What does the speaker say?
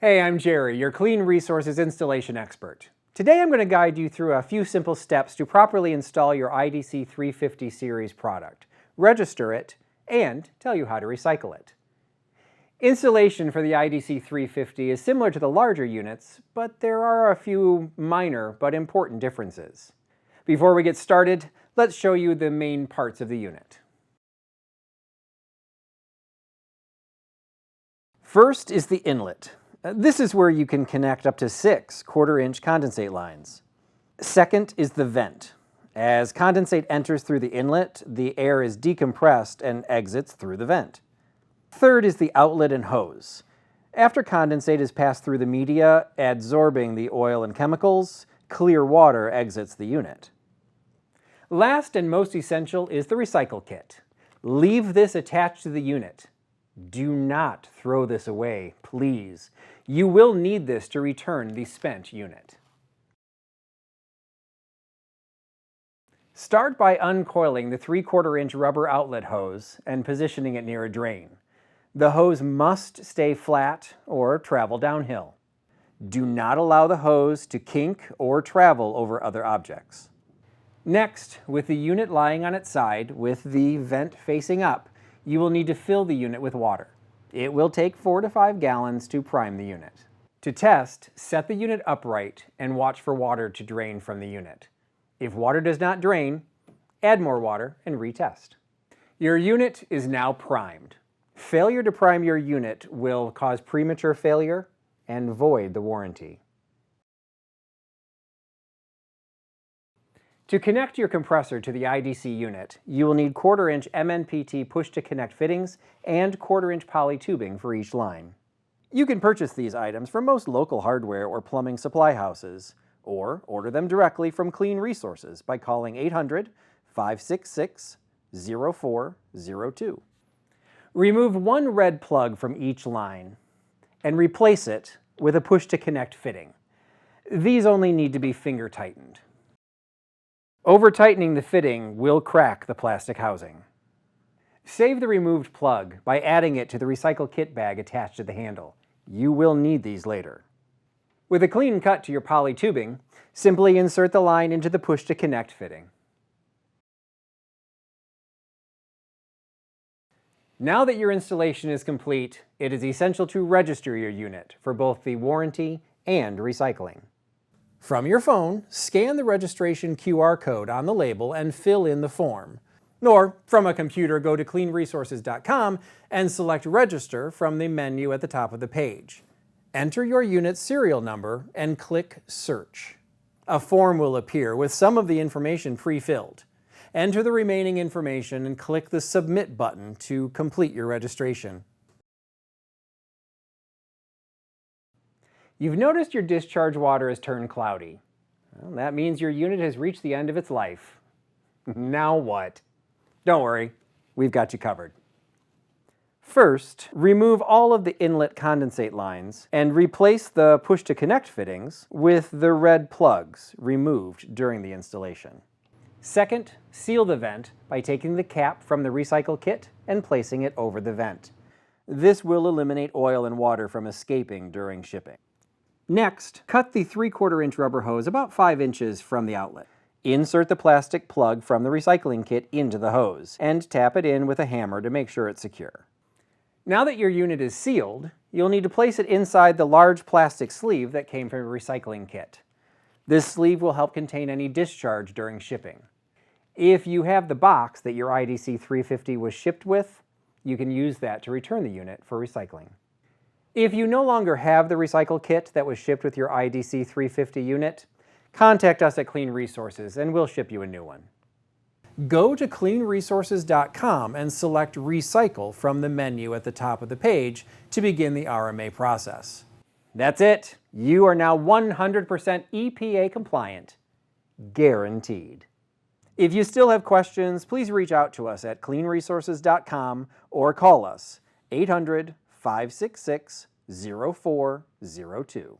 Hey, I'm Jerry, your Clean Resources installation expert. Today I'm going to guide you through a few simple steps to properly install your IDC 350 series product, register it, and tell you how to recycle it. Installation for the IDC 350 is similar to the larger units, but there are a few minor but important differences. Before we get started, let's show you the main parts of the unit. First is the inlet. This is where you can connect up to 6 1/4-inch condensate lines. Second is the vent. As condensate enters through the inlet, the air is decompressed and exits through the vent. Third is the outlet and hose. After condensate is passed through the media, absorbing the oil and chemicals, clear water exits the unit. Last and most essential is the recycle kit. Leave this attached to the unit. Do not throw this away, please. You will need this to return the spent unit. Start by uncoiling the 3/4-inch rubber outlet hose and positioning it near a drain. The hose must stay flat or travel downhill. Do not allow the hose to kink or travel over other objects. Next, with the unit lying on its side with the vent facing up, you will need to fill the unit with water. It will take 4 to 5 gallons to prime the unit. To test, set the unit upright and watch for water to drain from the unit. If water does not drain, add more water and retest. Your unit is now primed. Failure to prime your unit will cause premature failure and void the warranty. To connect your compressor to the IDC unit, you will need 1/4-inch MNPT push-to-connect fittings and 1/4-inch poly tubing for each line. You can purchase these items from most local hardware or plumbing supply houses, or order them directly from Clean Resources by calling 800-566-0402. Remove one red plug from each line and replace it with a push-to-connect fitting. These only need to be finger tightened. Over-tightening the fitting will crack the plastic housing. Save the removed plug by adding it to the recycle kit bag attached to the handle. You will need these later. With a clean cut to your poly tubing, simply insert the line into the push-to-connect fitting. Now that your installation is complete, it is essential to register your unit for both the warranty and recycling. From your phone, scan the registration QR code on the label and fill in the form. Or, from a computer, go to cleanresources.com and select Register from the menu at the top of the page. Enter your unit's serial number and click Search. A form will appear with some of the information pre-filled. Enter the remaining information and click the Submit button to complete your registration. You've noticed your discharge water has turned cloudy. Well, that means your unit has reached the end of its life. Now what? Don't worry, we've got you covered. First, remove all of the inlet condensate lines and replace the push-to-connect fittings with the red plugs removed during the installation. Second, seal the vent by taking the cap from the recycle kit and placing it over the vent. This will eliminate oil and water from escaping during shipping. Next, cut the 3/4-inch rubber hose about 5 inches from the outlet. Insert the plastic plug from the recycling kit into the hose and tap it in with a hammer to make sure it's secure. Now that your unit is sealed, you'll need to place it inside the large plastic sleeve that came from your recycling kit. This sleeve will help contain any discharge during shipping. If you have the box that your IDC 350 was shipped with, you can use that to return the unit for recycling. If you no longer have the recycle kit that was shipped with your IDC 350 unit, contact us at Clean Resources and we'll ship you a new one. Go to cleanresources.com and select Recycle from the menu at the top of the page to begin the RMA process. That's it. You are now 100% EPA compliant. Guaranteed. If you still have questions, please reach out to us at cleanresources.com or call us 800-566-0402.